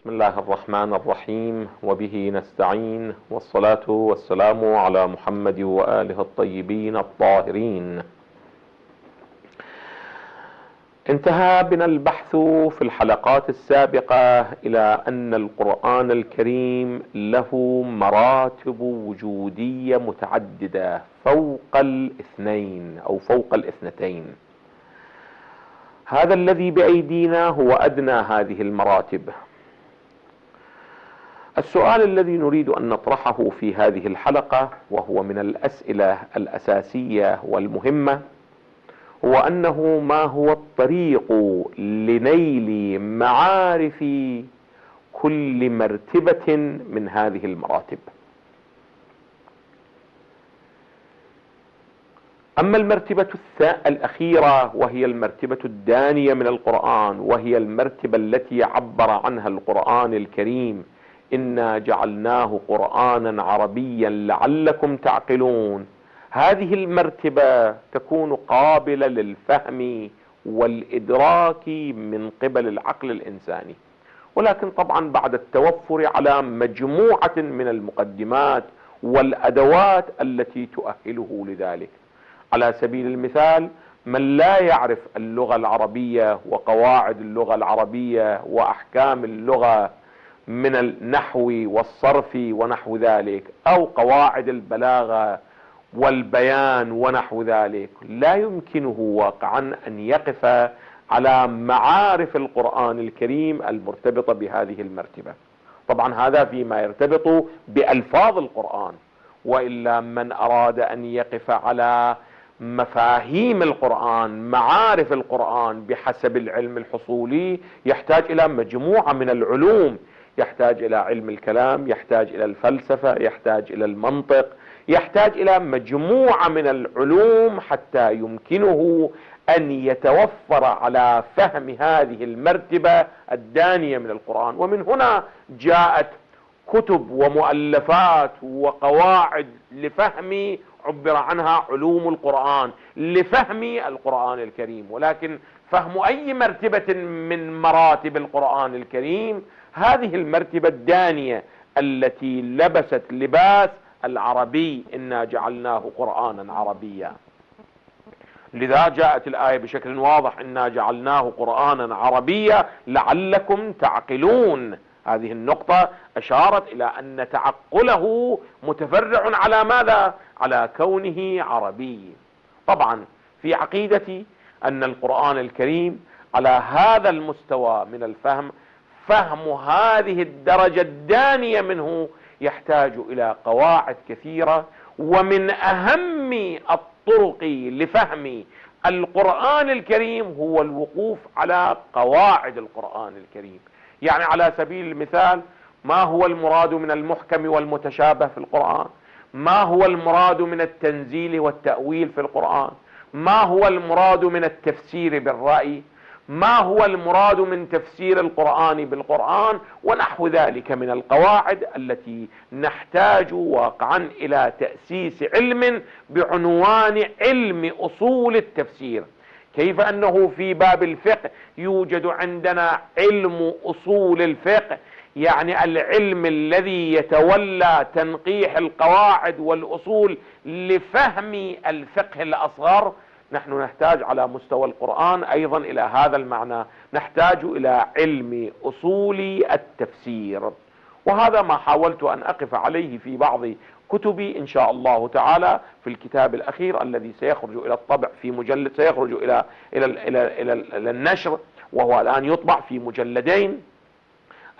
بسم الله الرحمن الرحيم، وبه نستعين، والصلاة والسلام على محمد وآله الطيبين الطاهرين. انتهى بنا البحث في الحلقات السابقة إلى أن القرآن الكريم له مراتب وجودية متعددة فوق الاثنين أو فوق الاثنتين. هذا الذي بأيدينا هو أدنى هذه المراتب. السؤال الذي نريد أن نطرحه في هذه الحلقة، وهو من الأسئلة الأساسية والمهمة، هو أنه ما هو الطريق لنيل معارف كل مرتبة من هذه المراتب؟ أما المرتبة الأخيرة، وهي المرتبة الدانية من القرآن، وهي المرتبة التي عبر عنها القرآن الكريم: إنا جعلناه قرآنا عربيا لعلكم تعقلون. هذه المرتبة تكون قابلة للفهم والإدراك من قبل العقل الإنساني، ولكن طبعا بعد التوفر على مجموعة من المقدمات والأدوات التي تؤهله لذلك. على سبيل المثال، من لا يعرف اللغة العربية وقواعد اللغة العربية وأحكام اللغة من النحو والصرف ونحو ذلك، أو قواعد البلاغة والبيان ونحو ذلك، لا يمكنه واقعا أن يقف على معارف القرآن الكريم المرتبطة بهذه المرتبة. طبعا هذا فيما يرتبط بألفاظ القرآن، وإلا من أراد أن يقف على مفاهيم القرآن، معارف القرآن بحسب العلم الحصولي، يحتاج إلى مجموعة من العلوم، يحتاج إلى علم الكلام، يحتاج إلى الفلسفة، يحتاج إلى المنطق، يحتاج إلى مجموعة من العلوم حتى يمكنه أن يتوفر على فهم هذه المرتبة الدانية من القرآن. ومن هنا جاءت كتب ومؤلفات وقواعد لفهم، عبر عنها علوم القرآن، لفهم القرآن الكريم. ولكن فهم أي مرتبة من مراتب القرآن الكريم، هذه المرتبة الدانية التي لبست لباس العربي: إنا جعلناه قرآنا عربيا. لذا جاءت الآية بشكل واضح: إنا جعلناه قرآنا عربيا لعلكم تعقلون. هذه النقطة أشارت إلى أن تعقله متفرع على ماذا؟ على كونه عربي. طبعا في عقيدتي أن القرآن الكريم على هذا المستوى من الفهم، فهم هذه الدرجة الدانية منه، يحتاج إلى قواعد كثيرة. ومن أهم الطرق لفهم القرآن الكريم هو الوقوف على قواعد القرآن الكريم. يعني على سبيل المثال، ما هو المراد من المحكم والمتشابه في القرآن؟ ما هو المراد من التنزيل والتأويل في القرآن؟ ما هو المراد من التفسير بالرأي؟ ما هو المراد من تفسير القرآن بالقرآن؟ ونحو ذلك من القواعد التي نحتاج واقعا إلى تأسيس علم بعنوان علم أصول التفسير. كيف أنه في باب الفقه يوجد عندنا علم أصول الفقه، يعني العلم الذي يتولى تنقيح القواعد والأصول لفهم الفقه الأصغر، نحن نحتاج على مستوى القرآن أيضا إلى هذا المعنى، نحتاج إلى علم أصول التفسير. وهذا ما حاولت أن أقف عليه في بعض كتبي إن شاء الله تعالى، في الكتاب الأخير الذي سيخرج إلى الطبع في مجلد، سيخرج إلى النشر، وهو الآن يطبع في مجلدين،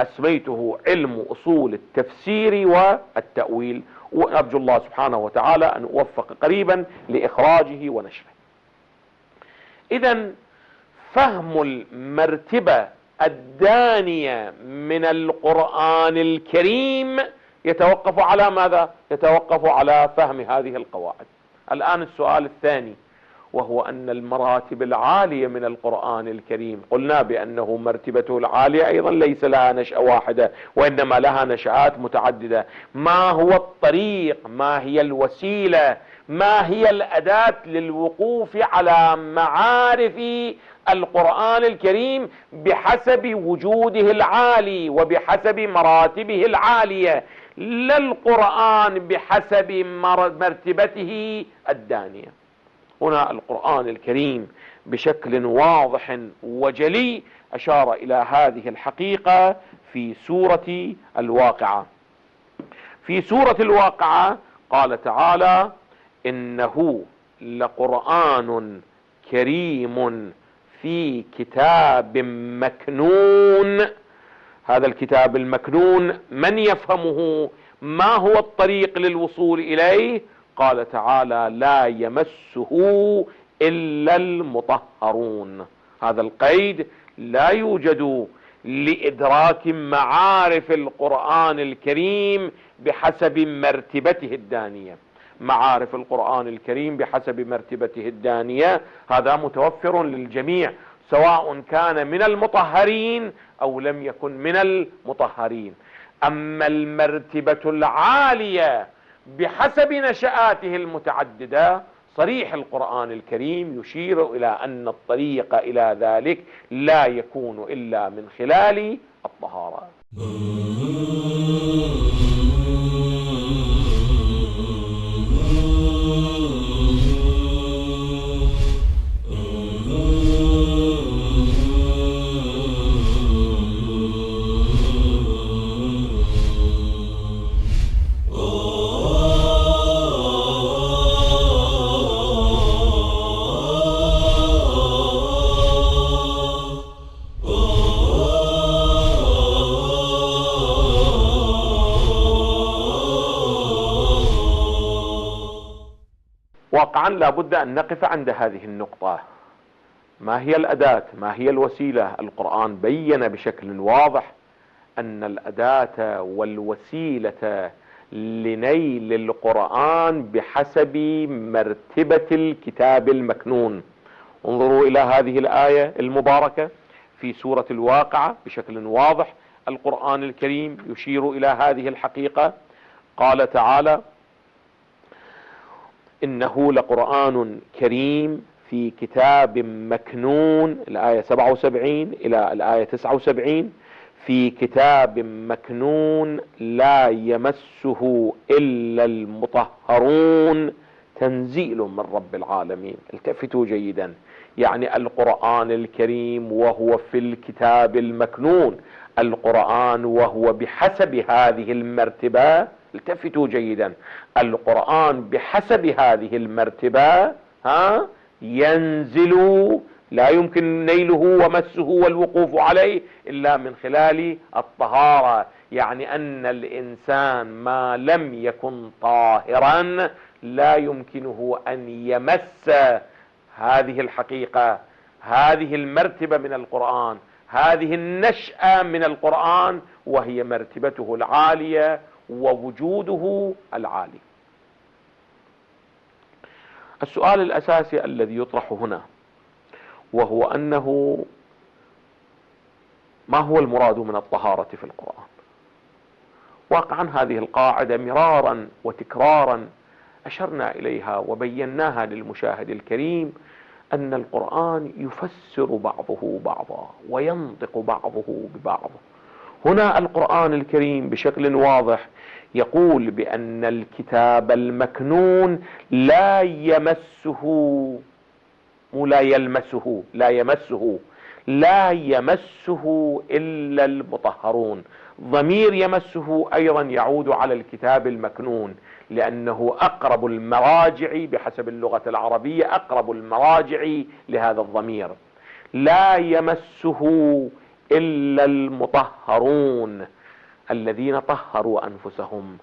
أسميته علم أصول التفسير والتأويل، وأرجو الله سبحانه وتعالى أن أوفق قريبا لإخراجه ونشره. إذن فهم المرتبة الدانية من القرآن الكريم يتوقف على ماذا؟ يتوقف على فهم هذه القواعد. الآن السؤال الثاني، وهو أن المراتب العالية من القرآن الكريم، قلنا بأنه مرتبته العالية أيضا ليس لها نشأة واحدة، وإنما لها نشآت متعددة. ما هو الطريق؟ ما هي الوسيلة؟ ما هي الأداة للوقوف على معارف القرآن الكريم بحسب وجوده العالي وبحسب مراتبه العالية، لا القرآن بحسب مرتبته الدانية. هنا القرآن الكريم بشكل واضح وجلي أشار إلى هذه الحقيقة في سورة الواقعة. في سورة الواقعة قال تعالى: إنه لقرآن كريم في كتاب مكنون. هذا الكتاب المكنون من يفهمه؟ ما هو الطريق للوصول إليه؟ قال تعالى: لا يمسه إلا المطهرون. هذا القيد لا يوجد لإدراك معارف القرآن الكريم بحسب مرتبته الدانية. معارف القرآن الكريم بحسب مرتبته الدانية هذا متوفر للجميع، سواء كان من المطهرين أو لم يكن من المطهرين. أما المرتبة العالية بحسب نشآته المتعددة صريح القرآن الكريم يشير إلى أن الطريق إلى ذلك لا يكون إلا من خلال الطهارة. واقعا لا بد أن نقف عند هذه النقطة. ما هي الأداة؟ ما هي الوسيلة؟ القرآن بين بشكل واضح أن الأداة والوسيلة لنيل القرآن بحسب مرتبة الكتاب المكنون. انظروا إلى هذه الآية المباركة في سورة الواقعة بشكل واضح. القرآن الكريم يشير إلى هذه الحقيقة. قال تعالى: إنه لقرآن كريم في كتاب مكنون، الآية 77 إلى الآية 79. في كتاب مكنون لا يمسه إلا المطهرون تنزيل من رب العالمين. التفتوا جيدا، يعني القرآن الكريم وهو في الكتاب المكنون، القرآن وهو بحسب هذه المرتبة. التفتوا جيدا، القرآن بحسب هذه المرتبة ينزل، لا يمكن نيله ومسه والوقوف عليه إلا من خلال الطهارة. يعني أن الإنسان ما لم يكن طاهرا لا يمكنه أن يمس هذه الحقيقة، هذه المرتبة من القرآن، هذه النشأة من القرآن، وهي مرتبته العالية ووجوده العالي. السؤال الأساسي الذي يطرح هنا وهو أنه ما هو المراد من الطهارة في القرآن؟ واقعا هذه القاعدة مرارا وتكرارا أشرنا إليها وبيناها للمشاهد الكريم، أن القرآن يفسر بعضه بعضا وينطق بعضه ببعض. هنا القرآن الكريم بشكل واضح يقول بأن الكتاب المكنون لا يمسه إلا المطهرون. ضمير يمسه أيضا يعود على الكتاب المكنون، لأنه أقرب المراجع بحسب اللغة العربية، أقرب المراجع لهذا الضمير. لا يمسه إلا المطهرون الذين طهروا أنفسهم.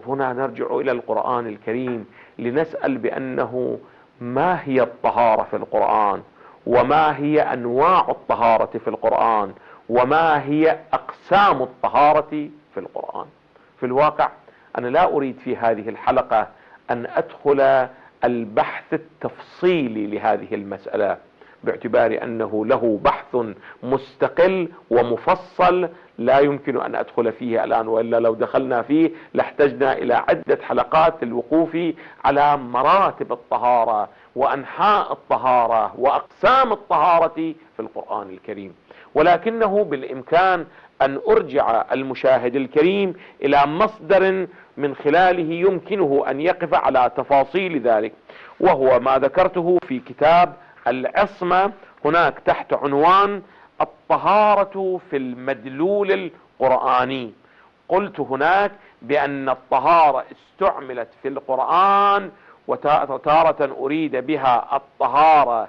هنا نرجع إلى القرآن الكريم لنسأل بأنه ما هي الطهارة في القرآن، وما هي أنواع الطهارة في القرآن، وما هي أقسام الطهارة في القرآن. في الواقع أنا لا أريد في هذه الحلقة أن أدخل البحث التفصيلي لهذه المسألة، باعتبار أنه له بحث مستقل ومفصل لا يمكن أن أدخل فيه الآن، وإلا لو دخلنا فيه لاحتجنا إلى عدة حلقات للوقوف على مراتب الطهارة وأنحاء الطهارة وأقسام الطهارة في القرآن الكريم. ولكنه بالإمكان أن أرجع المشاهد الكريم إلى مصدر من خلاله يمكنه أن يقف على تفاصيل ذلك، وهو ما ذكرته في كتاب العصمة هناك تحت عنوان الطهارة في المدلول القرآني. قلت هناك بأن الطهارة استعملت في القرآن وتارة أريد بها الطهارة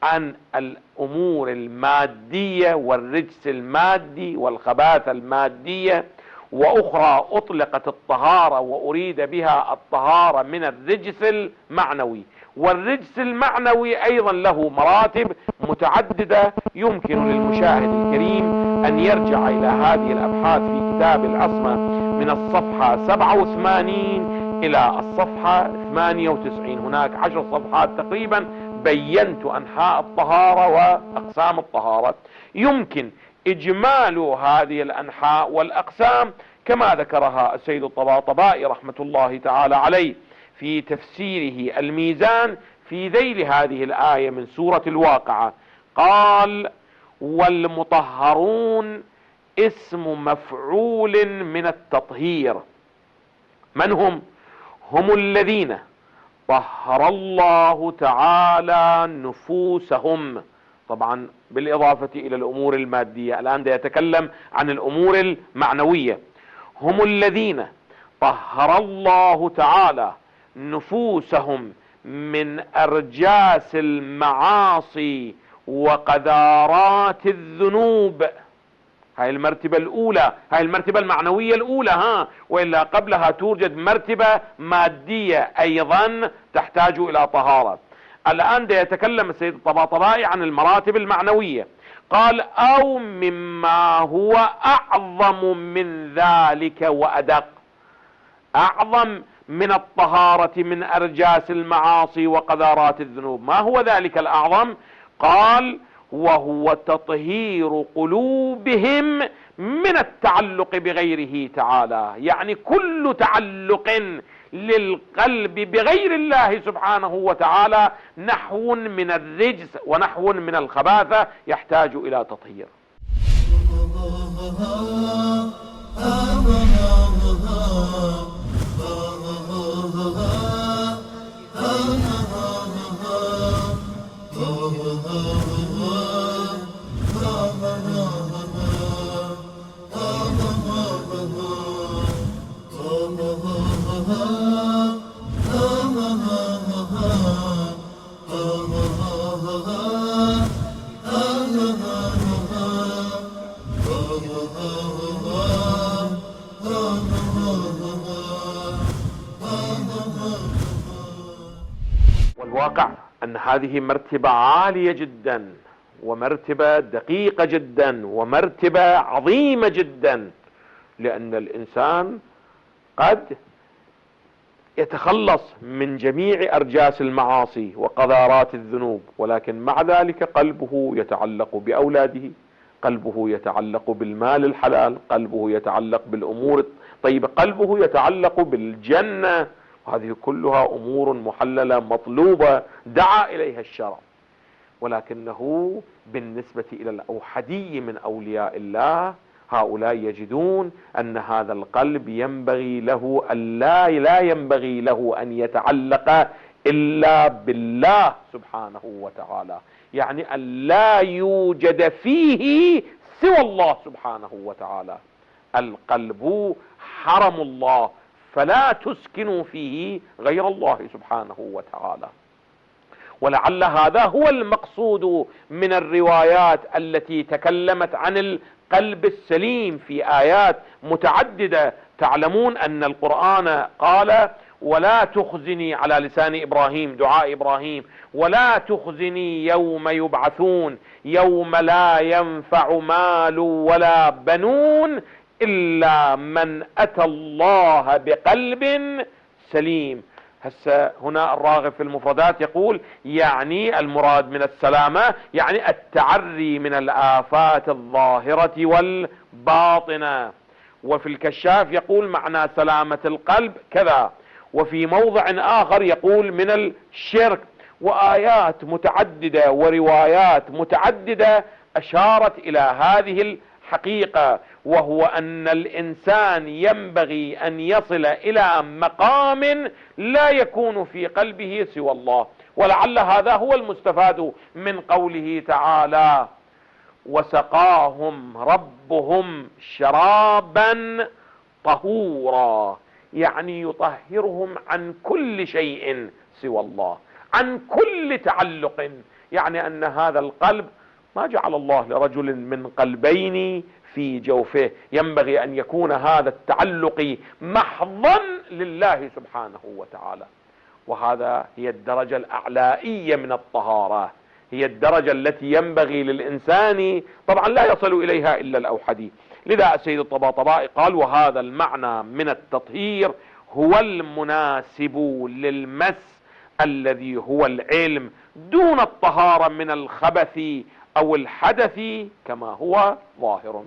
عن الأمور المادية والرجس المادي والخباثة المادية، وأخرى أطلقت الطهارة وأريد بها الطهارة من الرجس المعنوي. والرجس المعنوي أيضا له مراتب متعددة، يمكن للمشاهد الكريم أن يرجع إلى هذه الأبحاث في كتاب العصمة من الصفحة 87 إلى الصفحة 98. هناك 10 صفحات تقريبا بينت أنحاء الطهارة وأقسام الطهارة. يمكن إجمال هذه الأنحاء والأقسام كما ذكرها السيد الطباطبائي رحمة الله تعالى عليه في تفسيره الميزان في ذيل هذه الآية من سورة الواقعة. قال: والمطهرون اسم مفعول من التطهير. من هم؟ هم الذين طهر الله تعالى نفوسهم، طبعا بالإضافة إلى الأمور المادية، الآن يتكلم عن الأمور المعنوية. هم الذين طهر الله تعالى نفوسهم من أرجاس المعاصي وقذارات الذنوب. هاي المرتبة الأولى، هاي المرتبة المعنوية الأولى، وإلا قبلها توجد مرتبة مادية أيضا تحتاج إلى طهارة. الآن يتكلم السيد الطباطبائي عن المراتب المعنوية. قال: أو مما هو أعظم من ذلك وأدق. أعظم من الطهارة من أرجاس المعاصي وقذارات الذنوب. ما هو ذلك الأعظم؟ قال: وهو تطهير قلوبهم من التعلق بغيره تعالى. يعني كل تعلق للقلب بغير الله سبحانه وتعالى نحو من الرجس ونحو من الخباثة يحتاج إلى تطهير. والواقع أن هذه مرتبة عالية جدا، ومرتبة دقيقة جدا، ومرتبة عظيمة جدا، لأن الإنسان قد يتخلص من جميع أرجاس المعاصي وقذارات الذنوب، ولكن مع ذلك قلبه يتعلق بأولاده، قلبه يتعلق بالمال الحلال، قلبه يتعلق بالأمور الطيبة، قلبه يتعلق بالجنة. هذه كلها أمور محللة مطلوبة دعا إليها الشرع. ولكنه بالنسبة إلى الأوحدي من أولياء الله، هؤلاء يجدون أن هذا القلب ينبغي له لا ينبغي له أن يتعلق إلا بالله سبحانه وتعالى، يعني أن لا يوجد فيه سوى الله سبحانه وتعالى. القلب حرم الله، فلا تسكنوا فيه غير الله سبحانه وتعالى. ولعل هذا هو المقصود من الروايات التي تكلمت عن القلب السليم في آيات متعددة. تعلمون أن القرآن قال: ولا تخزني، على لسان إبراهيم، دعاء إبراهيم: ولا تخزني يوم يبعثون يوم لا ينفع مال ولا بنون إلا من أتى الله بقلب سليم. هسه هنا الراغب في المفردات يقول يعني المراد من السلامة يعني التعري من الآفات الظاهرة والباطنة. وفي الكشاف يقول معنى سلامة القلب كذا، وفي موضع آخر يقول من الشرك. وآيات متعددة وروايات متعددة أشارت إلى هذه الحقيقة، وهو أن الإنسان ينبغي أن يصل إلى مقام لا يكون في قلبه سوى الله. ولعل هذا هو المستفاد من قوله تعالى وسقاهم ربهم شرابا طهورا، يعني يطهرهم عن كل شيء سوى الله، عن كل تعلق. يعني أن هذا القلب ما جعل الله لرجل من قلبين في جوفه، ينبغي أن يكون هذا التعلق محضا لله سبحانه وتعالى. وهذا هي الدرجة الأعلائية من الطهارة، هي الدرجة التي ينبغي للإنسان، طبعا لا يصل إليها إلا الأوحدي. لذا السيد الطباطبائي قال وهذا المعنى من التطهير هو المناسب للمس الذي هو العلم، دون الطهارة من الخبث أو الحدث كما هو ظاهر.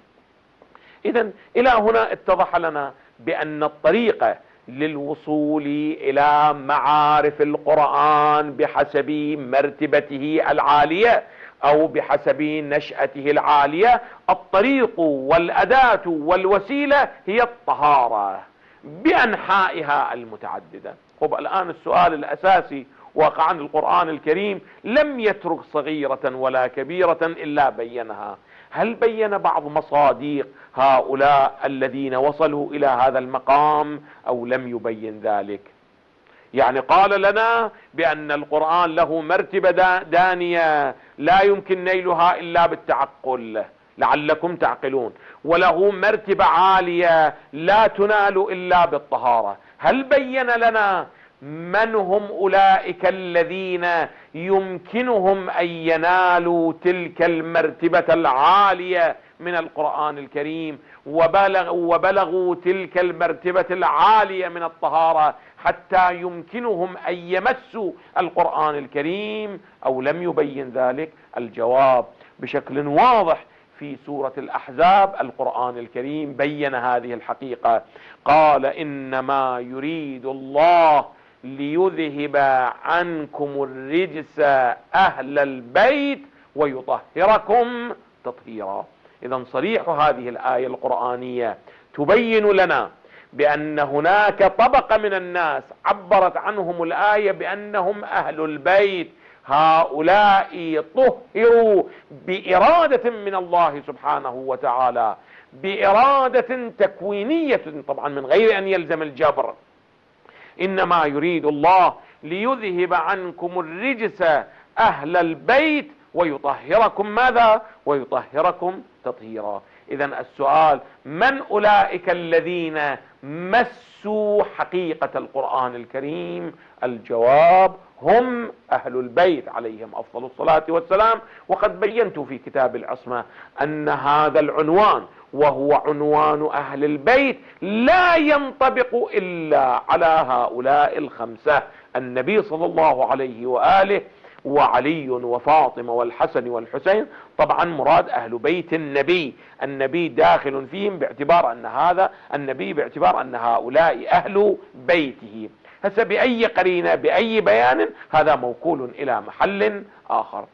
إذن إلى هنا اتضح لنا بأن الطريقة للوصول إلى معارف القرآن بحسب مرتبته العالية أو بحسب نشأته العالية، الطريق والأداة والوسيلة هي الطهارة بأنحائها المتعددة. طب الآن السؤال الأساسي واقعا القرآن الكريم لم يترك صغيرة ولا كبيرة إلا بينها. هل بين بعض مصادق هؤلاء الذين وصلوا إلى هذا المقام أو لم يبين ذلك؟ يعني قال لنا بأن القرآن له مرتبة دانية لا يمكن نيلها إلا بالتعقل لعلكم تعقلون، وله مرتبة عالية لا تنال إلا بالطهارة. هل بين لنا من هم أولئك الذين يمكنهم أن ينالوا تلك المرتبة العالية من القرآن الكريم وبلغوا تلك المرتبة العالية من الطهارة حتى يمكنهم أن يمسوا القرآن الكريم أو لم يبين ذلك؟ الجواب بشكل واضح في سورة الأحزاب. القرآن الكريم بين هذه الحقيقة، قال إنما يريد الله ليذهب عنكم الرجس أهل البيت ويطهركم تطهيرا. إذن صريح هذه الآية القرآنية تبين لنا بأن هناك طبقة من الناس عبرت عنهم الآية بأنهم أهل البيت، هؤلاء طهروا بإرادة من الله سبحانه وتعالى، بإرادة تكوينية طبعا من غير أن يلزم الجبر. إنما يريد الله ليذهب عنكم الرجس أهل البيت ويطهركم ماذا؟ ويطهركم تطهيرا. إذن السؤال من أولئك الذين مسوا حقيقة القرآن الكريم؟ الجواب هم أهل البيت عليهم أفضل الصلاة والسلام. وقد بينت في كتاب العصمة أن هذا العنوان وهو عنوان أهل البيت لا ينطبق إلا على هؤلاء الخمسة: النبي صلى الله عليه وآله وعلي وفاطمة والحسن والحسين. طبعا مراد أهل بيت النبي، النبي داخل فيهم باعتبار أن هذا النبي، باعتبار أن هؤلاء أهل بيته. هسه بأي قرينة بأي بيان هذا موكول إلى محل آخر.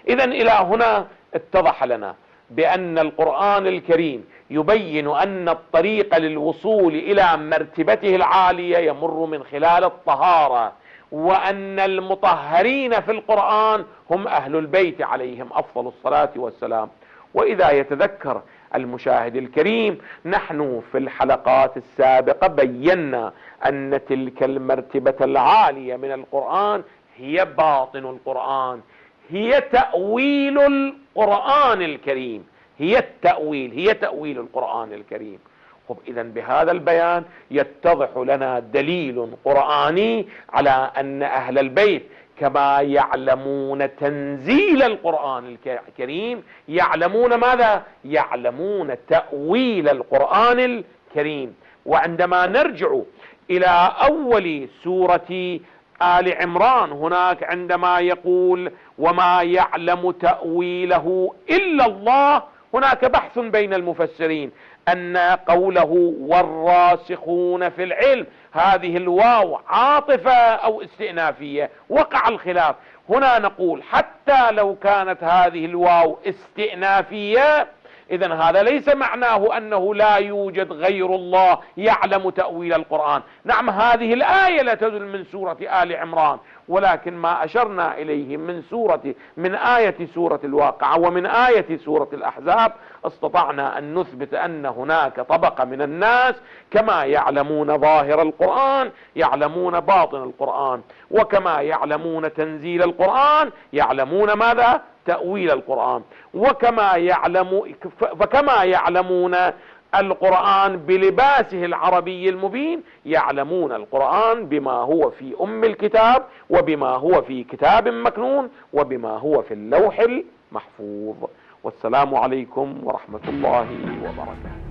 إذن إلى هنا اتضح لنا بأن القرآن الكريم يبين أن الطريق للوصول إلى مرتبته العالية يمر من خلال الطهارة، وأن المطهرين في القرآن هم أهل البيت عليهم أفضل الصلاة والسلام. وإذا يتذكر المشاهد الكريم نحن في الحلقات السابقة بينا أن تلك المرتبة العالية من القرآن هي باطن القرآن، هي تأويل القرآن الكريم، هي تأويل القرآن الكريم. إذن بهذا البيان يتضح لنا دليل قرآني على أن أهل البيت كما يعلمون تنزيل القرآن الكريم يعلمون ماذا؟ يعلمون تأويل القرآن الكريم. وعندما نرجع إلى أول سورة آل عمران، هناك عندما يقول وما يعلم تأويله إلا الله، هناك بحث بين المفسرين أن قوله والراسخون في العلم، هذه الواو عاطفة أو استئنافية، وقع الخلاف. هنا نقول حتى لو كانت هذه الواو استئنافية، إذن هذا ليس معناه أنه لا يوجد غير الله يعلم تأويل القرآن. نعم، هذه الآية لا تدل من سورة آل عمران، ولكن ما أشرنا إليه من آية سورة الواقعة ومن آية سورة الأحزاب، استطعنا أن نثبت أن هناك طبقة من الناس كما يعلمون ظاهر القرآن يعلمون باطن القرآن، وكما يعلمون تنزيل القرآن يعلمون ماذا؟ تأويل القرآن. فكما يعلمون القرآن بلباسه العربي المبين، يعلمون القرآن بما هو في أم الكتاب، وبما هو في كتاب مكنون، وبما هو في اللوح المحفوظ. والسلام عليكم ورحمة الله وبركاته.